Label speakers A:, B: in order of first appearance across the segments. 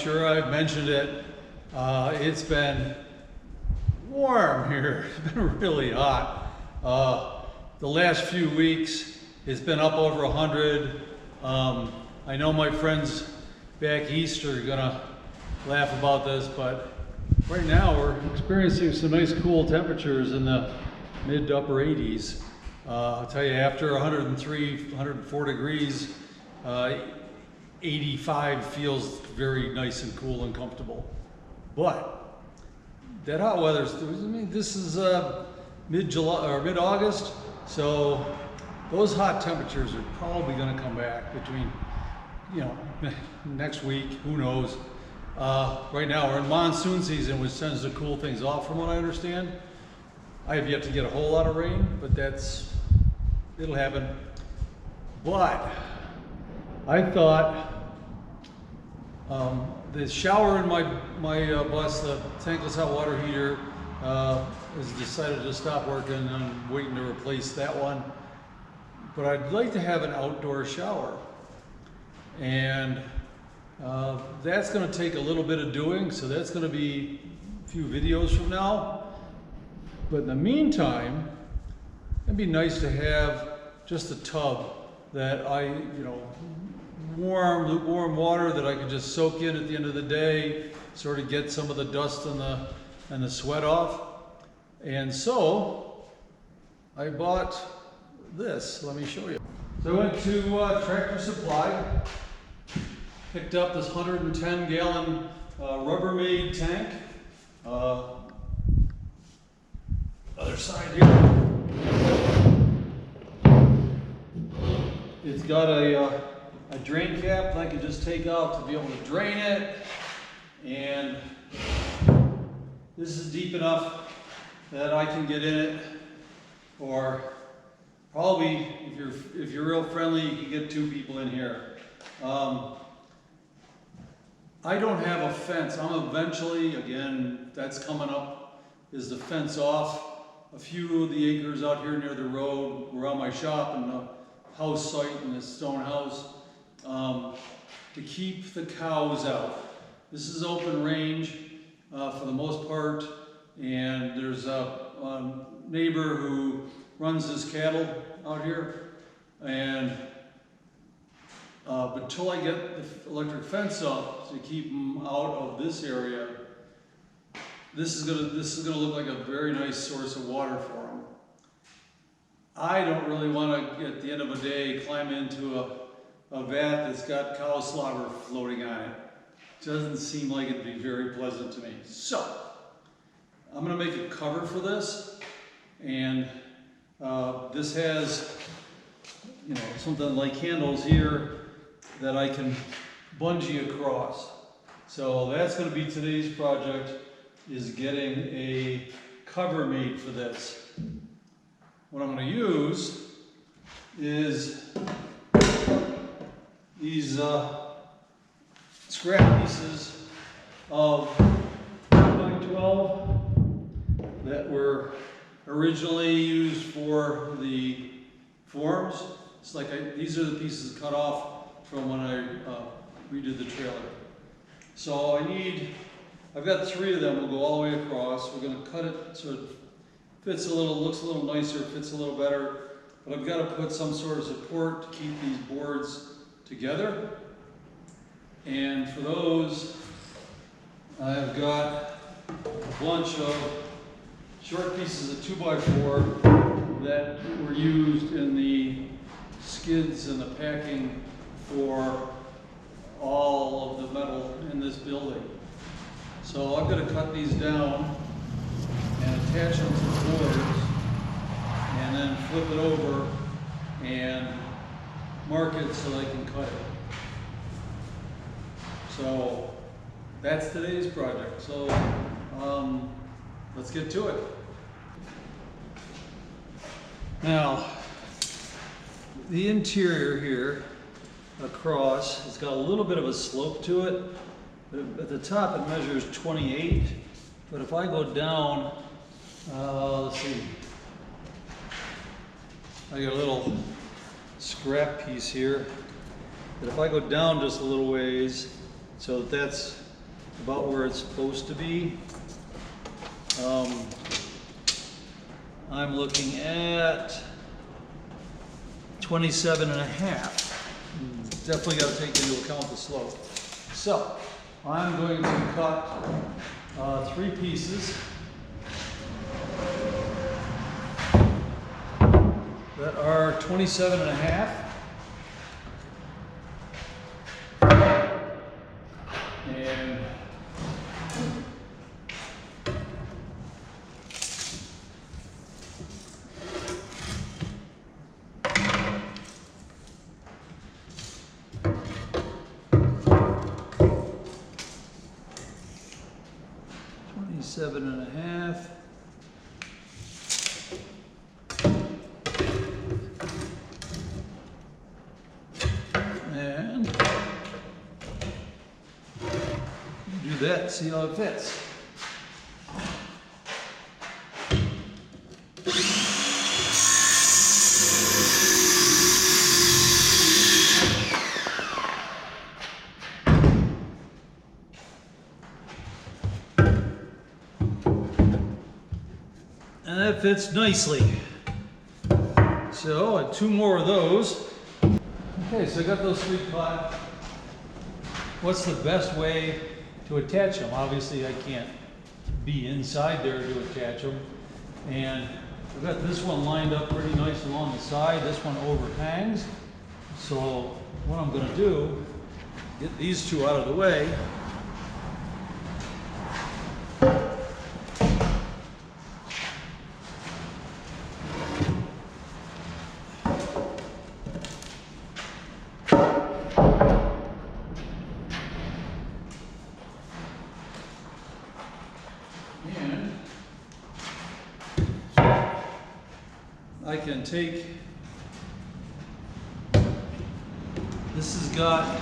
A: sure I've mentioned it. It's been warm here. It's been really hot. The last few weeks, it's been up over 100. I know my friends back east are gonna laugh about this, but right now we're experiencing some nice cool temperatures in the mid to upper 80s. I'll tell you, after 103, 104 degrees, 85 feels very nice and cool and comfortable. But that hot weather, I mean, this is mid-July or mid-August, so those hot temperatures are probably going to come back between, you know, next week, who knows. Right now we're in monsoon season, which tends to cool things off from what I understand. I have yet to get a whole lot of rain, but it'll happen. But I thought the shower in my bus, the tankless hot water heater, has decided to stop working, and I'm waiting to replace that one. But I'd like to have an outdoor shower, and that's going to take a little bit of doing, so that's going to be a few videos from now. But in the meantime, it'd be nice to have just a tub that lukewarm water that I could just soak in at the end of the day, sort of get some of the dust and the sweat off. And so I bought this. Let me show you. So I went to Tractor Supply, picked up this 110-gallon Rubbermaid tank. Other side here. It's got a drain cap that I can just take out to be able to drain it, and this is deep enough that I can get in it, or probably if you're real friendly, you can get 2 people in here. I don't have a fence. I'm eventually, again, that's coming up, is the fence off a few of the acres out here near the road around my shop and the house site in this stone house, to keep the cows out. This is open range for the most part, and there's a neighbor who runs his cattle out here, and until I get the electric fence up to keep them out of this area, this is gonna look like a very nice source of water for them. I don't really want to, at the end of a day, climb into a vat that's got cow slobber floating on it. Doesn't seem like it'd be very pleasant to me. So I'm gonna make a cover for this, and this has, you know, something like handles here that I can bungee across. So that's going to be today's project, is getting a cover made for this. What I'm going to use is these scrap pieces of 2x12 that were originally used for the forms. It's like these are the pieces cut off from when I redid the trailer. So I've got 3 of them. We'll go all the way across. We're going to cut it so it fits a little, looks a little nicer, fits a little better. But I've got to put some sort of support to keep these boards together. And for those, I've got a bunch of short pieces of 2x4 that were used in the skids and the packing for all of the metal in this building. So I'm going to cut these down and attach them to the boards, and then flip it over and mark it so I can cut it. So that's today's project. So let's get to it. Now, the interior here across, it's got a little bit of a slope to it. At the top it measures 28, but if I go down, let's see, I got a little scrap piece here, but if I go down just a little ways, so that's about where it's supposed to be. I'm looking at 27.5. Definitely got to take into account the slope. So I'm going to cut 3 pieces that are 27.5. And seven and a half. And do that, see how it fits. And that fits nicely. So, 2 more of those. Okay, so I got those 3 cut. What's the best way to attach them? Obviously, I can't be inside there to attach them. And I've got this one lined up pretty nice along the side. This one overhangs. So, what I'm going to do, get these 2 out of the way. I can take, this has got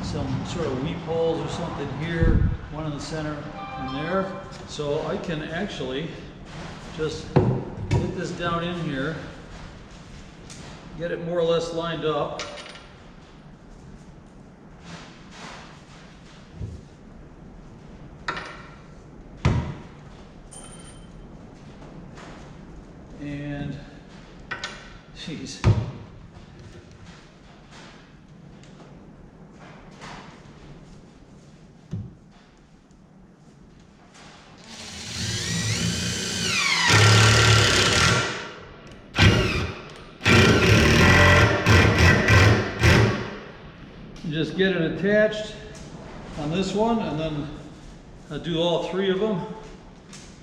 A: some sort of weep holes or something here, one in the center and there. So I can actually just get this down in here, get it more or less lined up. And jeez. Just get it attached on this one, and then I'll do all 3 of them,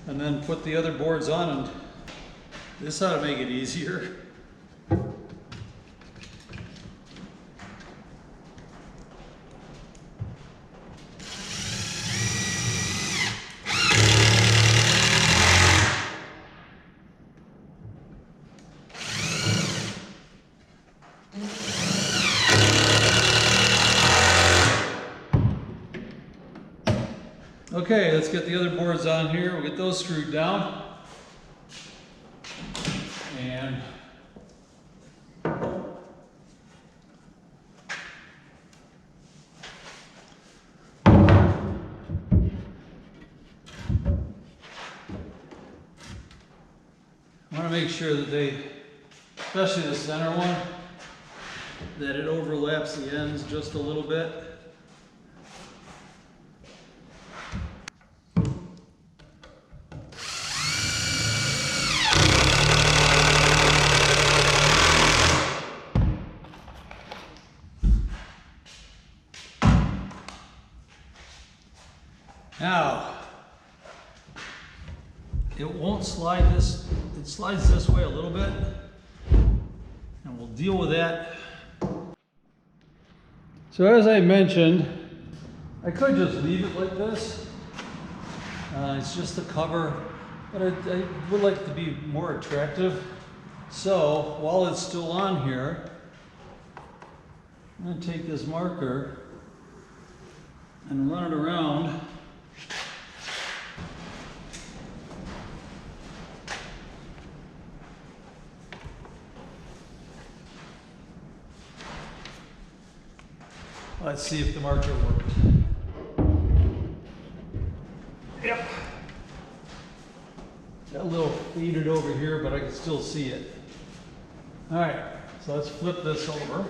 A: and then put the other boards on, and this ought to make it easier. Okay, let's get the other boards on here. We'll get those screwed down. And I want to make sure that they, especially the center one, that it overlaps the ends just a little bit. Now, it won't slide this, it slides this way a little bit, and we'll deal with that. So as I mentioned, I could just leave it like this. It's just a cover, but I would like it to be more attractive. So while it's still on here, I'm going to take this marker and run it around. Let's see if the marker worked. Yep. Got a little faded over here, but I can still see it. All right, so let's flip this over.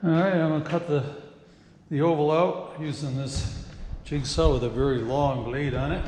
A: All right, I'm going to cut the oval out using this jigsaw with a very long blade on it.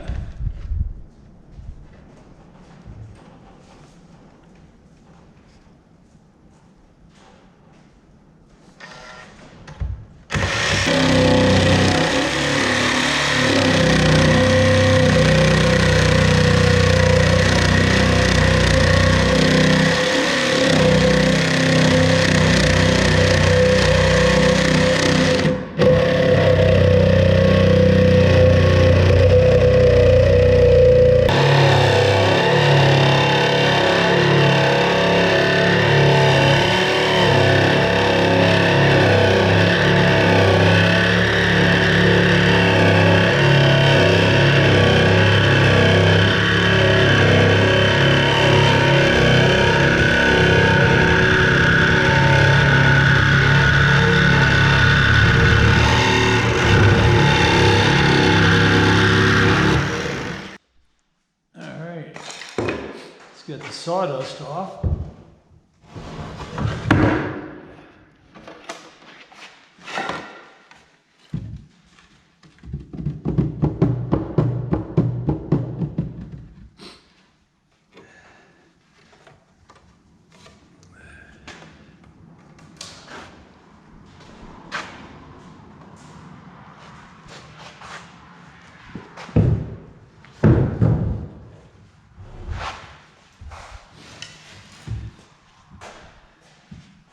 A: Get the sawdust off.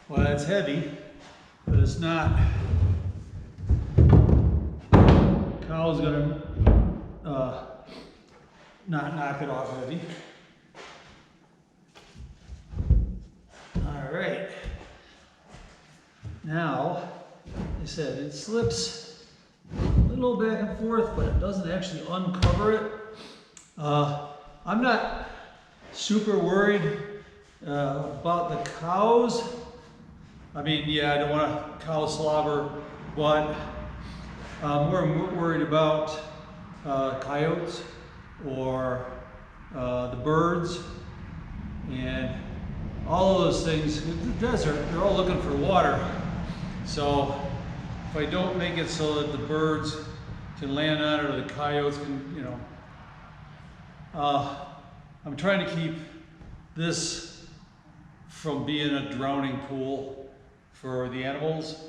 A: Well, it's heavy, but it's not. Cow's gonna not knock it off heavy. All right. Now, like I said, it slips a little back and forth, but it doesn't actually uncover it. I'm not super worried about the cows. I mean, yeah, I don't want cow slobber, but we're worried about coyotes or the birds and all of those things. In the desert, they're all looking for water. So if I don't make it so that the birds can land on it or the coyotes can, you know, I'm trying to keep this from being a drowning pool for the animals.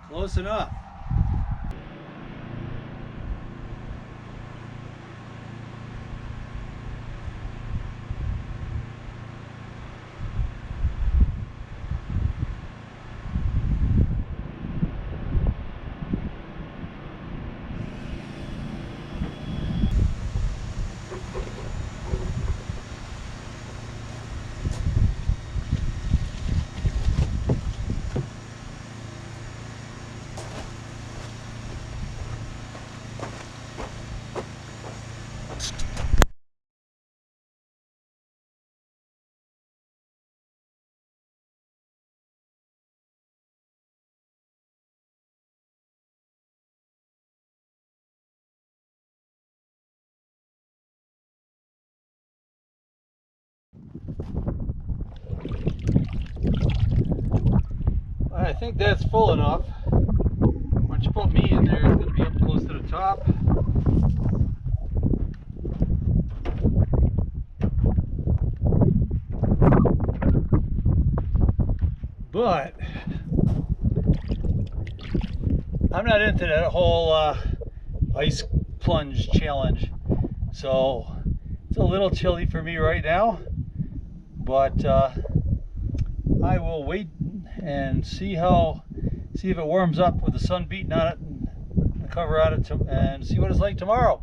A: Close enough. I think that's full enough. Once you put me in there, it's going to be up close to the top. But I'm not into that whole ice plunge challenge, so it's a little chilly for me right now, but I will wait and see if it warms up with the sun beating on it and the cover on it, and see what it's like tomorrow.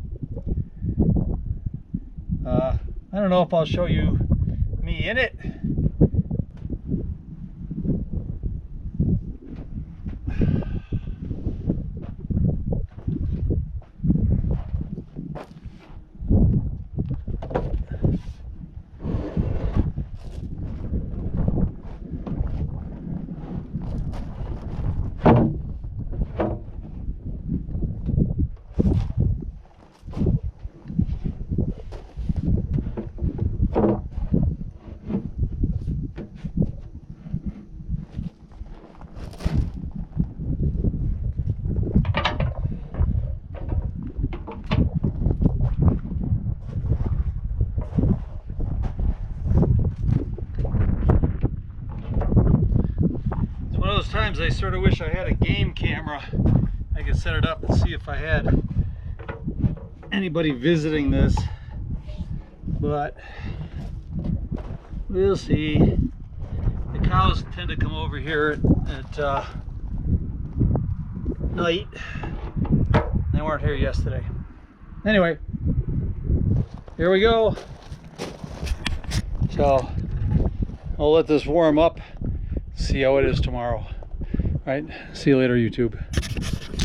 A: I don't know if I'll show you me in it. Times I sort of wish I had a game camera. I could set it up and see if I had anybody visiting this, but we'll see. The cows tend to come over here at night. They weren't here yesterday. Anyway, here we go. So I'll let this warm up, see how it is tomorrow. All right, see you later, YouTube.